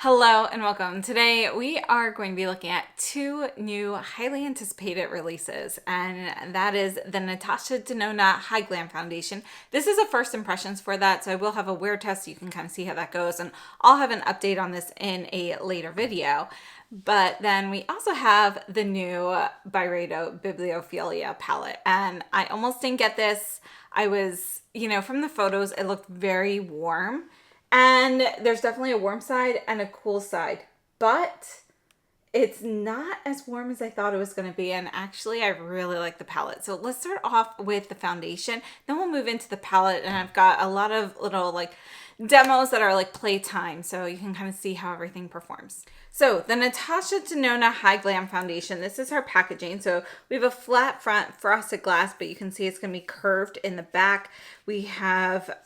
Hello and welcome. Today we are going to be looking at two new highly anticipated releases, and that is the NATASHA DENONA Hy-Glam foundation. This is a first impressions for that, so I will have a wear test so you can kind of see how that goes, and I'll have an update on this in a later video. But then we also have the new Byredo Bibliophilia palette, and I almost didn't get this. I was, from the photos, it looked very warm. And there's definitely a warm side and a cool side, but it's not as warm as I thought it was going to be. And actually, I really like the palette. So let's start off with the foundation. Then we'll move into the palette. And I've got a lot of little demos that are playtime. So you can kind of see how everything performs. So the NATASHA DENONA Hy-Glam foundation, this is her packaging. So we have a flat front frosted glass, but you can see it's going to be curved in the back. We have,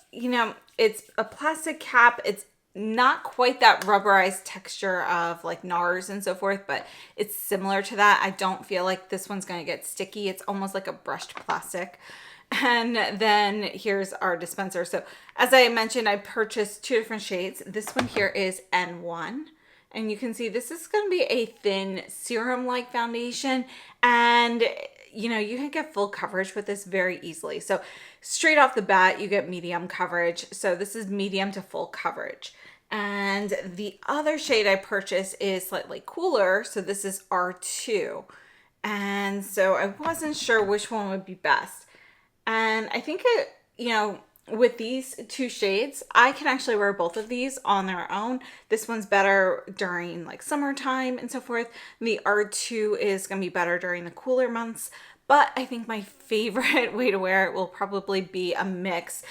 it's a plastic cap. It's not quite that rubberized texture of NARS and so forth, but it's similar to that. I don't feel like this one's going to get sticky. It's almost like a brushed plastic. And then here's our dispenser. So as I mentioned, I purchased two different shades. This one here is N1. And you can see this is going to be a thin serum-like foundation. And, you can get full coverage with this very easily. So straight off the bat, you get medium coverage. So this is medium to full coverage. And the other shade I purchased is slightly cooler. So this is R2. And so I wasn't sure which one would be best. And I think with these two shades, I can actually wear both of these on their own. This one's better during summertime and so forth. The R2 is going to be better during the cooler months. But I think my favorite way to wear it will probably be a mix.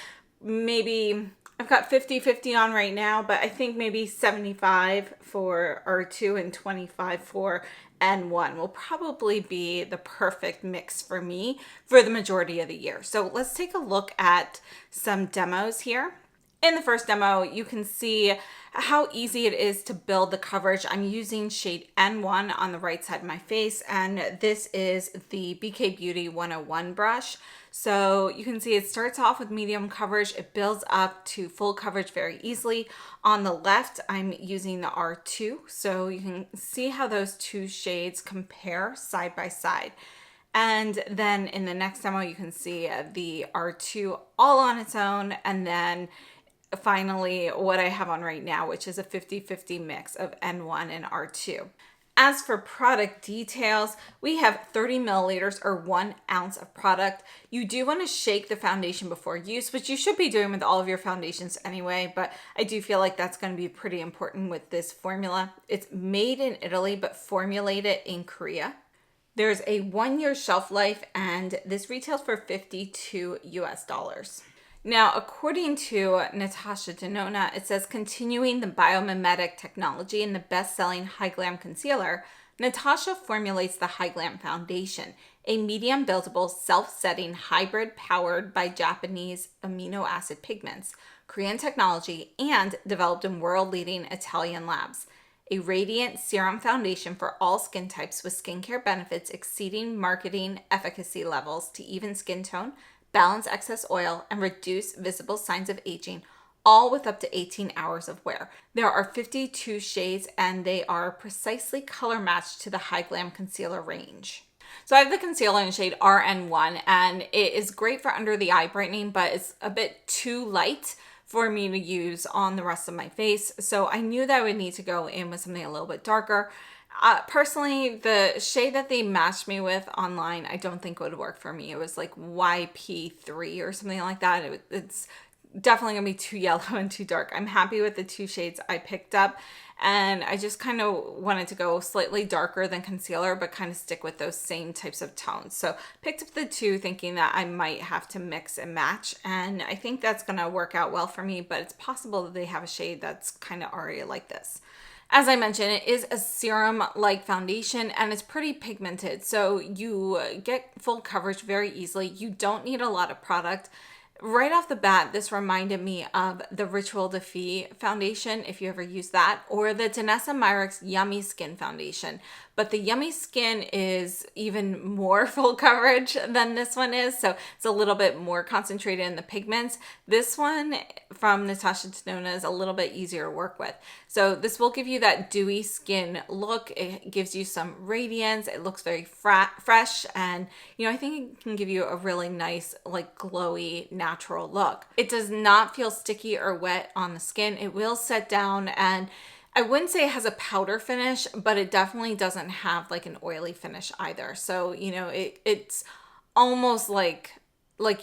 Maybe I've got 50-50 on right now, but I think maybe 75 for R2 and 25 for N1 will probably be the perfect mix for me for the majority of the year. So let's take a look at some demos here. In the first demo, you can see how easy it is to build the coverage. I'm using shade N1 on the right side of my face, and this is the BK Beauty 101 brush. So you can see it starts off with medium coverage. It builds up to full coverage very easily. On the left, I'm using the R2. So you can see how those two shades compare side by side. And then in the next demo, you can see the R2 all on its own, and then finally what I have on right now, which is a 50-50 mix of N1 and R2. As for product details, we have 30 milliliters or 1 ounce of product. You do want to shake the foundation before use, which you should be doing with all of your foundations anyway, but I do feel like that's going to be pretty important with this formula. It's made in Italy, but formulated in Korea. There's a 1-year shelf life, and this retails for $52 US. Now, according to NATASHA DENONA, it says, continuing the biomimetic technology in the best-selling Hy-Glam concealer, NATASHA formulates the Hy-Glam foundation, a medium buildable, self-setting hybrid powered by Japanese amino acid pigments, Korean technology, and developed in world-leading Italian labs. A radiant serum foundation for all skin types with skincare benefits exceeding marketing efficacy levels to even skin tone, balance excess oil, and reduce visible signs of aging, all with up to 18 hours of wear. There are 52 shades, and they are precisely color matched to the Hy-Glam concealer range. So I have the concealer in shade RN1, and it is great for under the eye brightening, but it's a bit too light for me to use on the rest of my face. So I knew that I would need to go in with something a little bit darker. Personally, the shade that they matched me with online, I don't think would work for me. It was like YP3 or something like that. It's definitely gonna be too yellow and too dark. I'm happy with the two shades I picked up, and I just kind of wanted to go slightly darker than concealer, but kind of stick with those same types of tones. So picked up the two thinking that I might have to mix and match, and I think that's gonna work out well for me, but it's possible that they have a shade that's kind of already like this. As I mentioned, it is a serum-like foundation, and it's pretty pigmented, so you get full coverage very easily. You don't need a lot of product. Right off the bat, this reminded me of the Ritual de Fille foundation, if you ever use that, or the Danessa Myricks Yummy Skin foundation. But the Yummy Skin is even more full coverage than this one is, so it's a little bit more concentrated in the pigments. This one from NATASHA DENONA is a little bit easier to work with. So this will give you that dewy skin look. It gives you some radiance. It looks very fresh, and I think it can give you a really nice, like, glowy, natural look. It does not feel sticky or wet on the skin. It will set down, and I wouldn't say it has a powder finish, but it definitely doesn't have like an oily finish either. So, it's almost like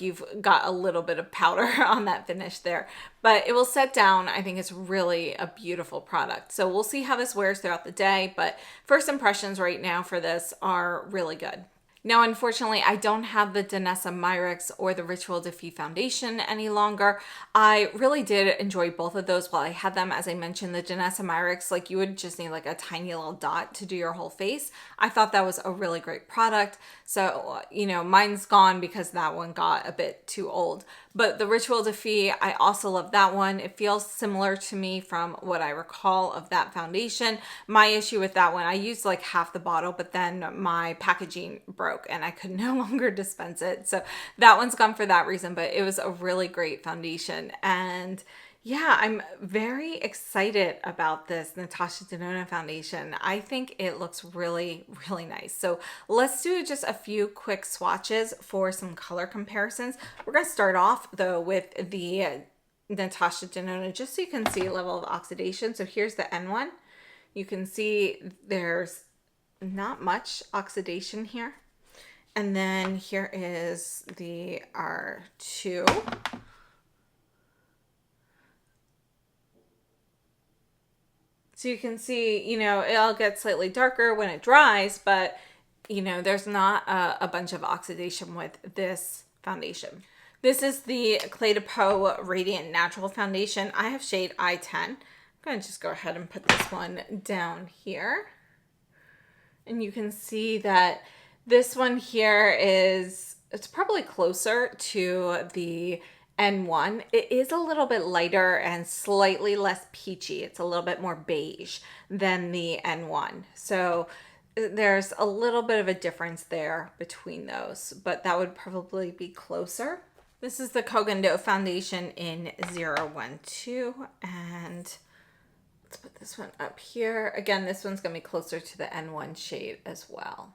you've got a little bit of powder on that finish there, but it will set down. I think it's really a beautiful product. So we'll see how this wears throughout the day, but first impressions right now for this are really good. Now, unfortunately, I don't have the Danessa Myricks or the Ritual Diffuse foundation any longer. I really did enjoy both of those while I had them. As I mentioned, the Danessa Myricks, like, you would just need like a tiny little dot to do your whole face. I thought that was a really great product. So, mine's gone because that one got a bit too old. But the Ritual Diffuse, I also love that one. It feels similar to me from what I recall of that foundation. My issue with that one, I used like half the bottle, but then my packaging broke and I could no longer dispense it. So that one's gone for that reason, but it was a really great foundation. And yeah, I'm very excited about this Natasha Denona foundation. I think it looks really, really nice. So let's do just a few quick swatches for some color comparisons. We're going to start off though with the Natasha Denona, just so you can see level of oxidation. So here's the N1. You can see there's not much oxidation here. And then here is the R2. So you can see, it'll get slightly darker when it dries, but, there's not a bunch of oxidation with this foundation. This is the Cle de Peau Radiant Natural Foundation. I have shade I-10. I'm going to just go ahead and put this one down here. And you can see that this one here it's probably closer to the N1. It is a little bit lighter and slightly less peachy. It's a little bit more beige than the N1. So there's a little bit of a difference there between those, but that would probably be closer. This is the Koh Gen Do foundation in 012, and let's put this one up here. Again, this one's going to be closer to the N1 shade as well.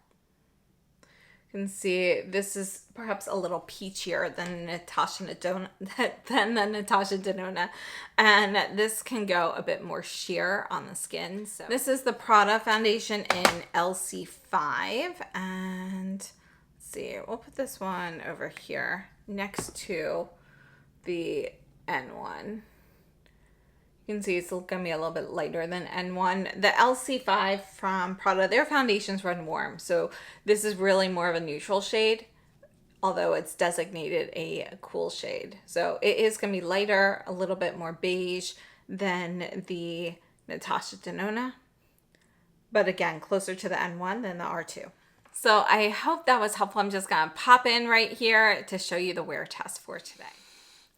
You can see this is perhaps a little peachier than the Natasha Denona, and this can go a bit more sheer on the skin. So this is the Prada foundation in LC5, and let's see, we'll put this one over here next to the N1. You can see it's going to be a little bit lighter than N1. The LC5 from Prada, their foundations run warm. So this is really more of a neutral shade, although it's designated a cool shade. So it is going to be lighter, a little bit more beige than the Natasha Denona. But again, closer to the N1 than the R2. So I hope that was helpful. I'm just going to pop in right here to show you the wear test for today.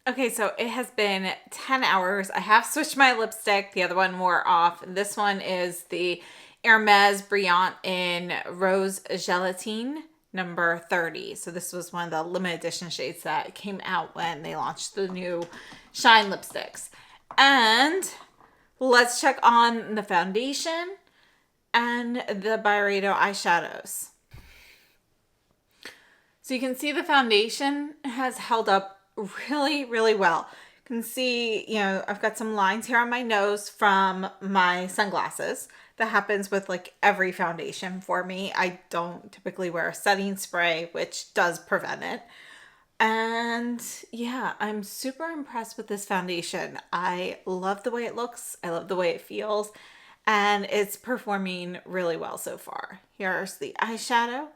Okay, so it has been 10 hours. I have switched my lipstick. The other one wore off. This one is the Hermes Brillant in Rose Gelatine number 30. So this was one of the limited edition shades that came out when they launched the new Shine lipsticks. And let's check on the foundation and the Byredo eyeshadows. So you can see the foundation has held up really, really well. You can see, I've got some lines here on my nose from my sunglasses. That happens with like every foundation for me. I don't typically wear a setting spray, which does prevent it. And yeah, I'm super impressed with this foundation. I love the way it looks. I love the way it feels. And it's performing really well so far. Here's the eyeshadow.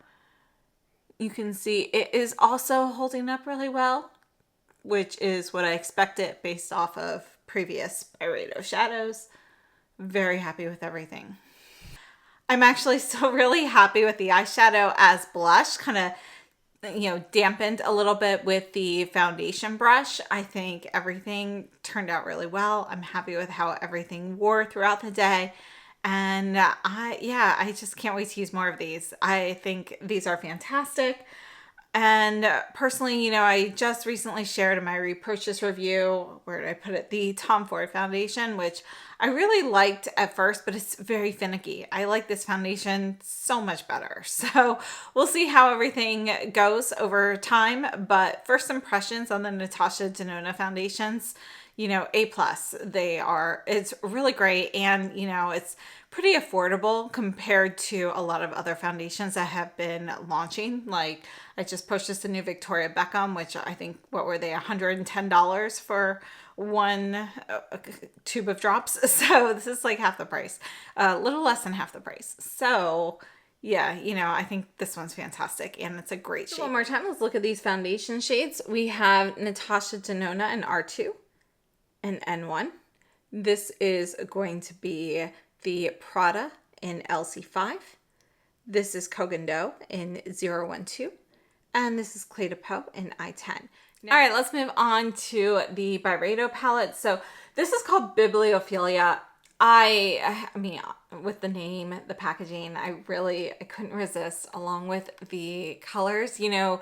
You can see it is also holding up really well, which is what I expected based off of previous Byredo shadows. Very happy with everything. I'm actually still really happy with the eyeshadow as blush, kind of, dampened a little bit with the foundation brush. I think everything turned out really well. I'm happy with how everything wore throughout the day. And I just can't wait to use more of these. I think these are fantastic. And personally, you know, I just recently shared in my repurchase review, where did I put it? The Tom Ford foundation, which I really liked at first, but it's very finicky. I like this foundation so much better. So we'll see how everything goes over time. But first impressions on the Natasha Denona foundations, you know, A+. It's really great. And, you know, it's pretty affordable compared to a lot of other foundations that have been launching. Like, I just purchased a new Victoria Beckham, which I think, what were they, $110 for one tube of drops. So this is like half the price, a little less than half the price. So yeah, you know, I think this one's fantastic and it's a great shade. One more time, let's look at these foundation shades. We have Natasha Denona in R2 and N1. This is going to be the Prada in LC5. This is Koh Gen Do in 012. And this is Cle de Peau in I-10. All right, let's move on to the Byredo palette. So this is called Bibliophilia. I mean, with the name, the packaging, I couldn't resist, along with the colors. You know,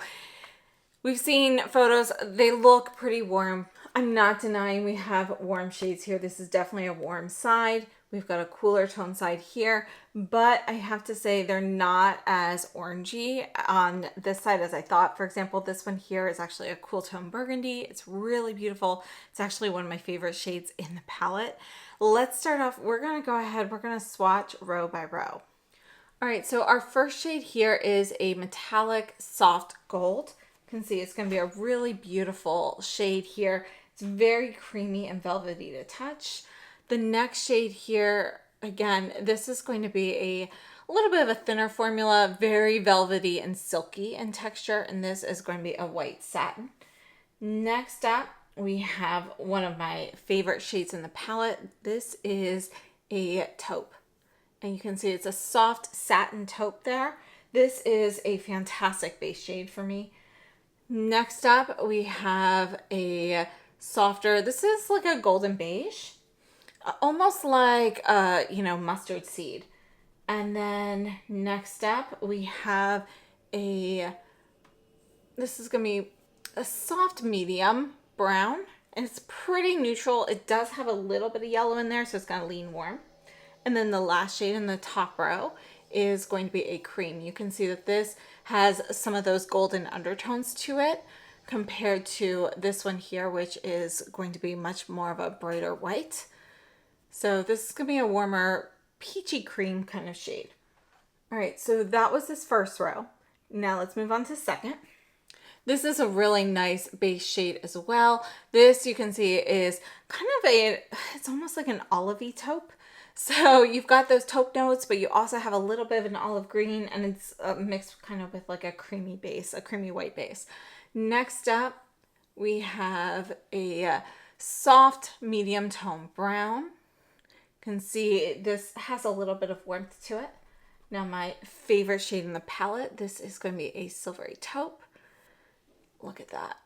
we've seen photos, they look pretty warm. I'm not denying we have warm shades here. This is definitely a warm side. We've got a cooler tone side here, but I have to say they're not as orangey on this side as I thought. For example, this one here is actually a cool tone burgundy. It's really beautiful. It's actually one of my favorite shades in the palette. Let's start off. We're going to go ahead. We're going to swatch row by row. All right, so our first shade here is a metallic soft gold. You can see it's going to be a really beautiful shade here. It's very creamy and velvety to touch. The next shade here, again, this is going to be a little bit of a thinner formula, very velvety and silky in texture, and this is going to be a white satin. Next up, we have one of my favorite shades in the palette. This is a taupe, and you can see it's a soft satin taupe there. This is a fantastic base shade for me. Next up, we have a softer, this is like a golden beige. Almost like, you know, mustard seed. And then next up, we have this is going to be a soft medium brown. And it's pretty neutral. It does have a little bit of yellow in there, so it's going to lean warm. And then the last shade in the top row is going to be a cream. You can see that this has some of those golden undertones to it, compared to this one here, which is going to be much more of a brighter white. So this is going to be a warmer peachy cream kind of shade. All right, so that was this first row. Now let's move on to second. This is a really nice base shade as well. This, you can see, is kind of it's almost like an olivey taupe. So you've got those taupe notes, but you also have a little bit of an olive green, and it's mixed kind of with like a creamy base, a creamy white base. Next up, we have a soft medium tone brown. Can see this has a little bit of warmth to it. Now my favorite shade in the palette, this is going to be a silvery taupe. Look at that.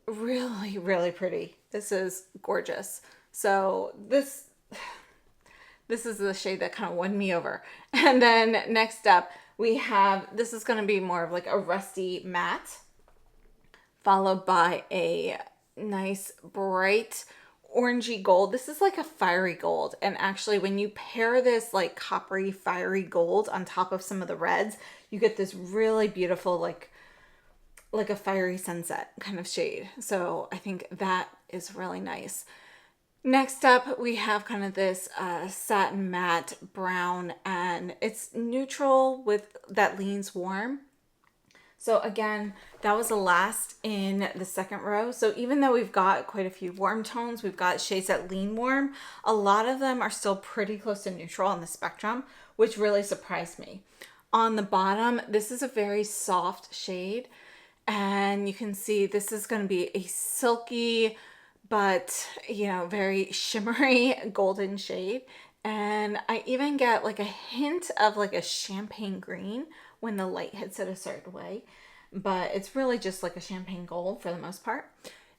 Really, really pretty. This is gorgeous. So this is the shade that kind of won me over. And then next up, we have, this is going to be more of like a rusty matte, followed by a nice bright orangey gold. This is like a fiery gold, and actually when you pair this like coppery fiery gold on top of some of the reds, you get this really beautiful like a fiery sunset kind of shade. So I think that is really nice. Next up, we have kind of this satin matte brown, and it's neutral with that leans warm. So again, that was the last in the second row. So even though we've got quite a few warm tones, we've got shades that lean warm, a lot of them are still pretty close to neutral on the spectrum, which really surprised me. On the bottom, this is a very soft shade, and you can see this is going to be a silky, but, you know, very shimmery golden shade. And I even get like a hint of like a champagne green when the light hits it a certain way, but it's really just like a champagne gold for the most part.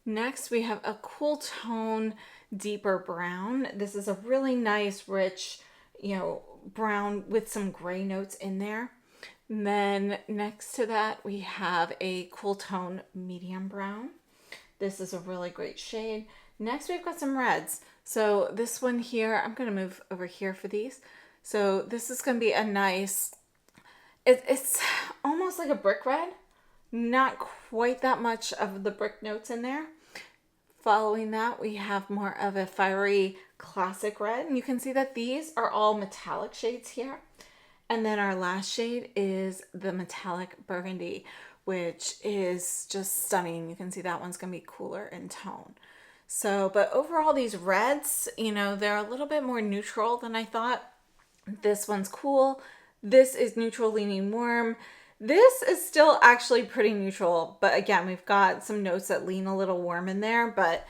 Next, we have a cool tone, deeper brown. This is a really nice, rich, you know, brown with some gray notes in there. And then next to that, we have a cool tone medium brown. This is a really great shade. Next, we've got some reds. So this one here, I'm going to move over here for these. So this is going to be a nice, it's almost like a brick red. Not quite that much of the brick notes in there. Following that, we have more of a fiery classic red. And you can see that these are all metallic shades here. And then our last shade is the metallic burgundy, which is just stunning. You can see that one's going to be cooler in tone. So, but overall, these reds, you know, they're a little bit more neutral than I thought. This one's cool. This is neutral leaning warm. This is still actually pretty neutral, but again, we've got some notes that lean a little warm in there, but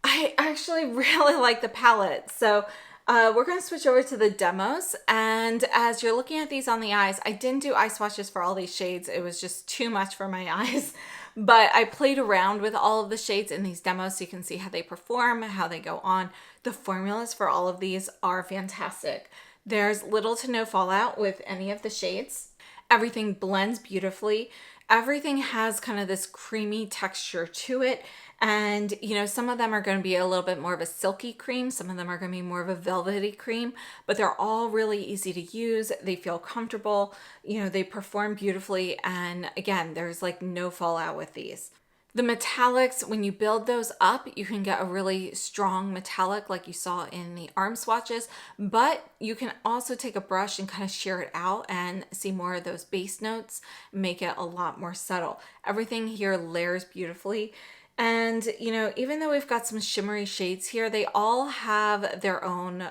I actually really like the palette. So we're going to switch over to the demos. And as you're looking at these on the eyes, I didn't do eye swatches for all these shades. It was just too much for my eyes. But I played around with all of the shades in these demos so you can see how they perform, how they go on. The formulas for all of these are fantastic. There's little to no fallout with any of the shades. Everything blends beautifully. Everything has kind of this creamy texture to it. And, you know, some of them are going to be a little bit more of a silky cream. Some of them are going to be more of a velvety cream, but they're all really easy to use. They feel comfortable. You know, they perform beautifully. And again, there's like no fallout with these. The metallics, when you build those up, you can get a really strong metallic like you saw in the arm swatches, but you can also take a brush and kind of shear it out and see more of those base notes, make it a lot more subtle. Everything here layers beautifully. And, you know, even though we've got some shimmery shades here, they all have their own,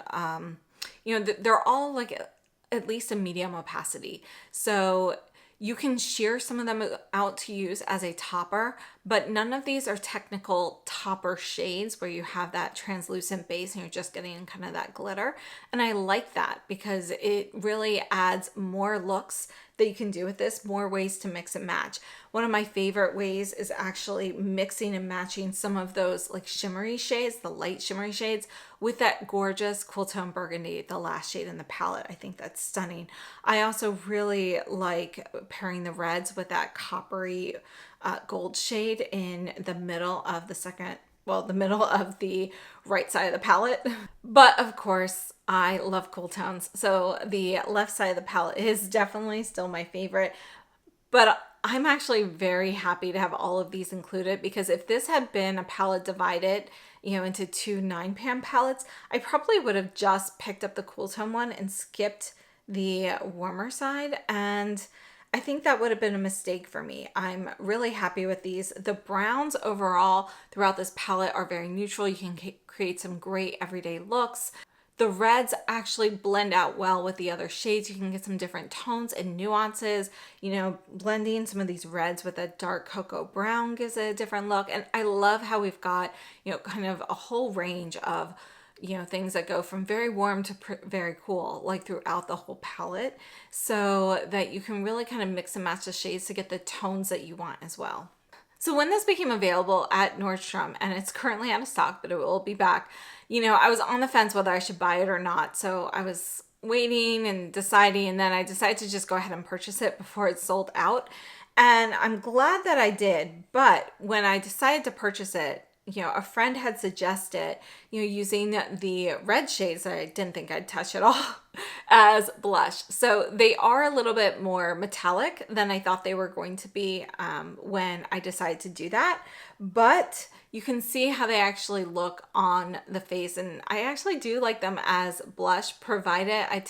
you know, they're all like at least a medium opacity. So you can shear some of them out to use as a topper, but none of these are technical topper shades where you have that translucent base and you're just getting kind of that glitter. And I like that because it really adds more looks that you can do with this, more ways to mix and match. One of my favorite ways is actually mixing and matching some of those like shimmery shades, the light shimmery shades, with that gorgeous cool tone burgundy, the last shade in the palette. I think that's stunning. I also really like pairing the reds with that coppery gold shade in the middle of the second, well, the middle of the right side of the palette. But of course, I love cool tones. So the left side of the palette is definitely still my favorite. But I'm actually very happy to have all of these included because if this had been a palette divided, you know, into two 9-pan palettes, I probably would have just picked up the cool tone one and skipped the warmer side. And I think that would have been a mistake for me. I'm really happy with these. The browns overall throughout this palette are very neutral. You can create some great everyday looks. The reds actually blend out well with the other shades. You can get some different tones and nuances. You know, blending some of these reds with a dark cocoa brown gives it a different look. And I love how we've got, you know, kind of a whole range of, you know, things that go from very warm to very cool, like throughout the whole palette, so that you can really kind of mix and match the shades to get the tones that you want as well. So when this became available at Nordstrom, and it's currently out of stock, but it will be back, you know, I was on the fence whether I should buy it or not. So I was waiting and deciding, and then I decided to just go ahead and purchase it before it sold out. And I'm glad that I did. But when I decided to purchase it, you know, a friend had suggested, you know, using the red shades that I didn't think I'd touch at all as blush. So they are a little bit more metallic than I thought they were going to be when I decided to do that. But you can see how they actually look on the face, and I actually do like them as blush, provided I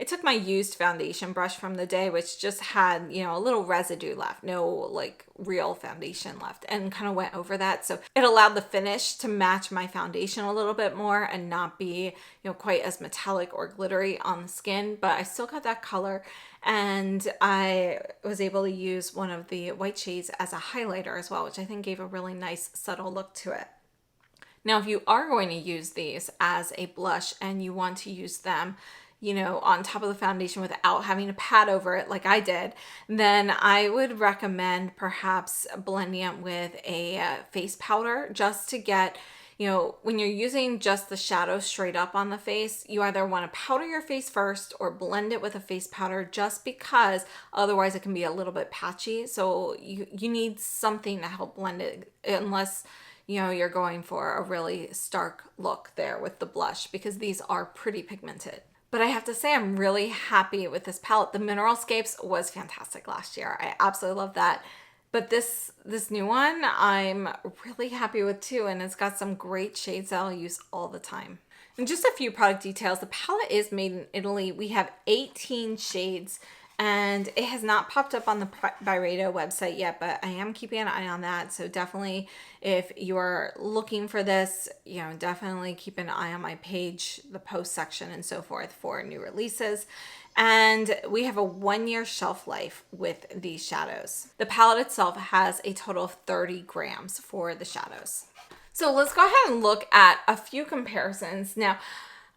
took my used foundation brush from the day, which just had, you know, a little residue left, no like real foundation left, and kind of went over that. So it allowed the finish to match my foundation a little bit more and not be, you know, quite as metallic or glittery on the skin, but I still got that color. And I was able to use one of the white shades as a highlighter as well, which I think gave a really nice subtle look to it. Now, if you are going to use these as a blush and you want to use them, you know, on top of the foundation without having to pat over it like I did, then I would recommend perhaps blending it with a face powder just to get, You know, when you're using just the shadow straight up on the face, you either want to powder your face first or blend it with a face powder, just because otherwise it can be a little bit patchy. So you need something to help blend it, unless, you know, you're going for a really stark look there with the blush, because these are pretty pigmented. But I have to say, I'm really happy with this palette. The Mineralscapes was fantastic last year. I absolutely love that. But this new one, I'm really happy with too, and it's got some great shades that I'll use all the time. And just a few product details. The palette is made in Italy. We have 18 shades, and it has not popped up on the Byredo website yet, but I am keeping an eye on that. So definitely, if you're looking for this, you know, definitely keep an eye on my page, the post section and so forth for new releases. And we have a 1-year shelf life with these shadows. The palette itself has a total of 30 grams for the shadows. So let's go ahead and look at a few comparisons. Now,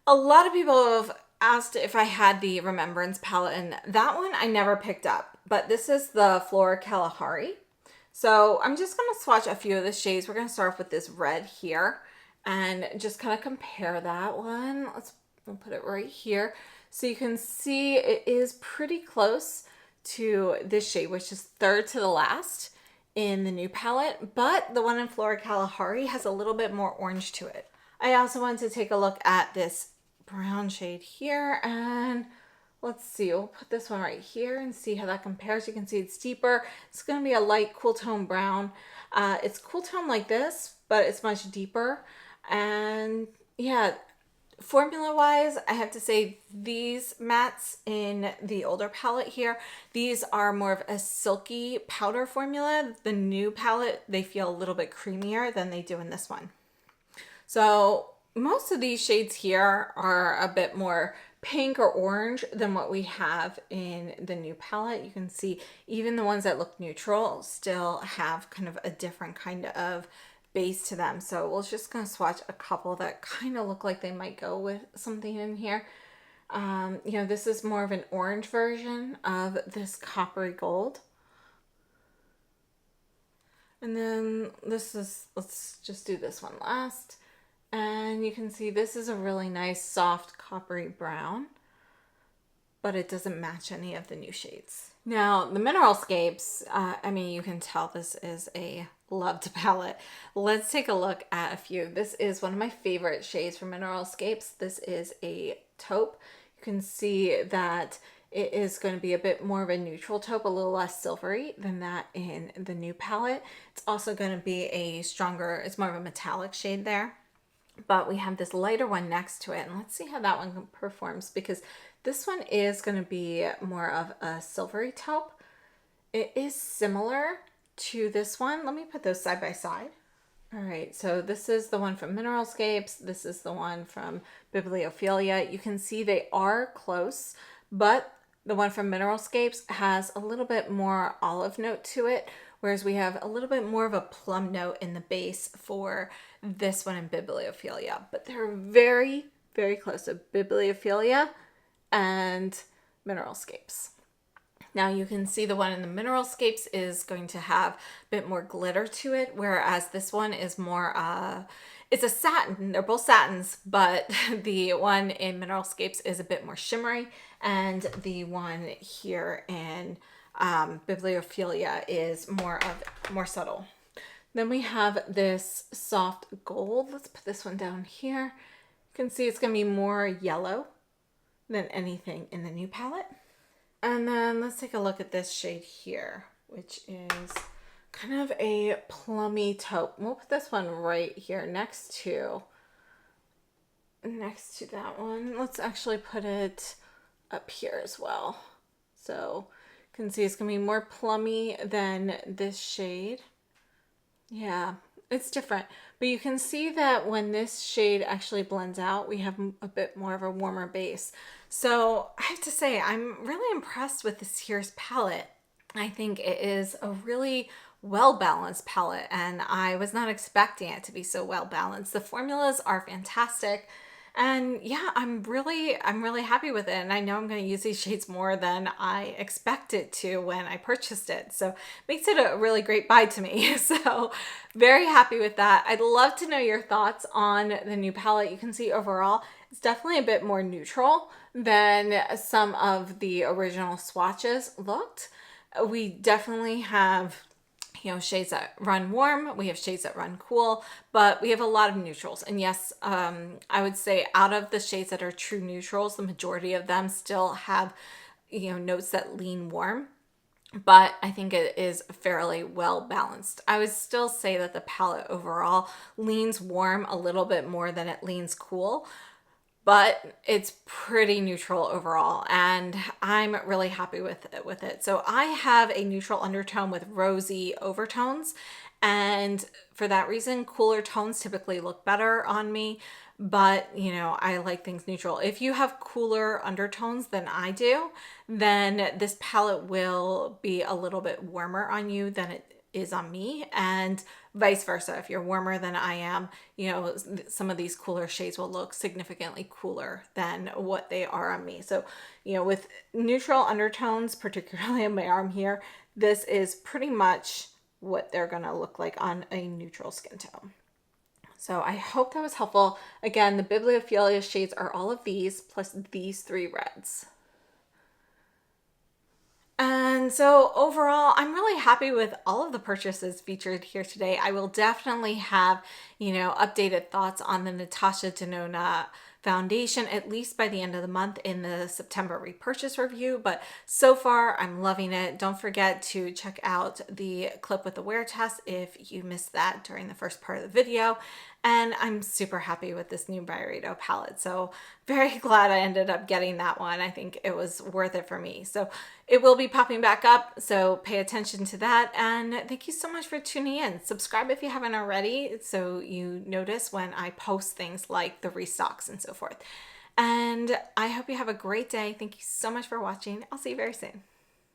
a lot of people have asked if I had the Remembrance palette, and that one I never picked up, but this is the Flora Kalahari. So I'm just gonna swatch a few of the shades. We're gonna start off with this red here and just kind of compare that one. We'll put it right here. So you can see it is pretty close to this shade, which is third to the last in the new palette, but the one in Flora Kalahari has a little bit more orange to it. I also wanted to take a look at this brown shade here, and let's see, we'll put this one right here and see how that compares. You can see it's deeper. It's going to be a light cool tone brown. It's cool tone like this, but it's much deeper. And yeah, formula wise, I have to say these mattes in the older palette here, these are more of a silky powder formula. The new palette, they feel a little bit creamier than they do in this one. So most of these shades here are a bit more pink or orange than what we have in the new palette. You can see even the ones that look neutral still have kind of a different kind of base to them. So we're just going to swatch a couple that kind of look like they might go with something in here. You know, this is more of an orange version of this coppery gold. And then this is, let's just do this one last. And you can see this is a really nice soft coppery brown, but it doesn't match any of the new shades. Now the Mineralscapes, I mean, you can tell this is a loved palette. Let's take a look at a few. This is one of my favorite shades from Mineralscapes. This is a taupe. You can see that it is going to be a bit more of a neutral taupe, a little less silvery than that in the new palette. It's also going to be a stronger, it's more of a metallic shade there. But we have this lighter one next to it, and let's see how that one performs, because this one is going to be more of a silvery taupe. It is similar to this one. Let me put those side by side. All right, so this is the one from Mineralscapes. This is the one from Bibliophilia. You can see they are close, but the one from Mineralscapes has a little bit more olive note to it, whereas we have a little bit more of a plum note in the base for this one in Bibliophilia. But they're very, very close to Bibliophilia and Mineralscapes. Now you can see the one in the Mineralscapes is going to have a bit more glitter to it, whereas this one is more, it's a satin. They're both satins, but the one in Mineralscapes is a bit more shimmery, and the one here in Bibliophilia is more subtle. Then we have this soft gold. Let's put this one down here. You can see it's going to be more yellow than anything in the new palette. And then let's take a look at this shade here, which is kind of a plummy taupe. We'll put this one right here next to that one. Let's actually put it up here as well. So you can see it's gonna be more plummy than this shade. Yeah, it's different, but you can see that when this shade actually blends out, we have a bit more of a warmer base. So I have to say, I'm really impressed with this year's palette. I think it is a really well-balanced palette, and I was not expecting it to be so well-balanced. The formulas are fantastic, And yeah, I'm really happy with it. And I know I'm going to use these shades more than I expected to when I purchased it. So makes it a really great buy to me. So very happy with that. I'd love to know your thoughts on the new palette. You can see overall, it's definitely a bit more neutral than some of the original swatches looked. We definitely have, you know, shades that run warm, we have shades that run cool, but we have a lot of neutrals. And yes, I would say out of the shades that are true neutrals, the majority of them still have, you know, notes that lean warm, but I think it is fairly well balanced. I would still say that the palette overall leans warm a little bit more than it leans cool, but it's pretty neutral overall, and I'm really happy with it. So I have a neutral undertone with rosy overtones, and for that reason, cooler tones typically look better on me, but you know, I like things neutral. If you have cooler undertones than I do, then this palette will be a little bit warmer on you than it is on me, and vice versa. If you're warmer than I am, you know, some of these cooler shades will look significantly cooler than what they are on me. So, you know, with neutral undertones, particularly on my arm here, this is pretty much what they're gonna look like on a neutral skin tone. So I hope that was helpful. Again, the Bibliophilia shades are all of these plus these 3 reds. And so overall, I'm really happy with all of the purchases featured here today. I will definitely have, you know, updated thoughts on the NATASHA DENONA foundation, at least by the end of the month in the September repurchase review. But so far, I'm loving it. Don't forget to check out the clip with the wear test if you missed that during the first part of the video. And I'm super happy with this new Byredo palette. So very glad I ended up getting that one. I think it was worth it for me. So it will be popping back up, so pay attention to that. And thank you so much for tuning in. Subscribe if you haven't already, so you notice when I post things like the restocks and so forth. And I hope you have a great day. Thank you so much for watching. I'll see you very soon.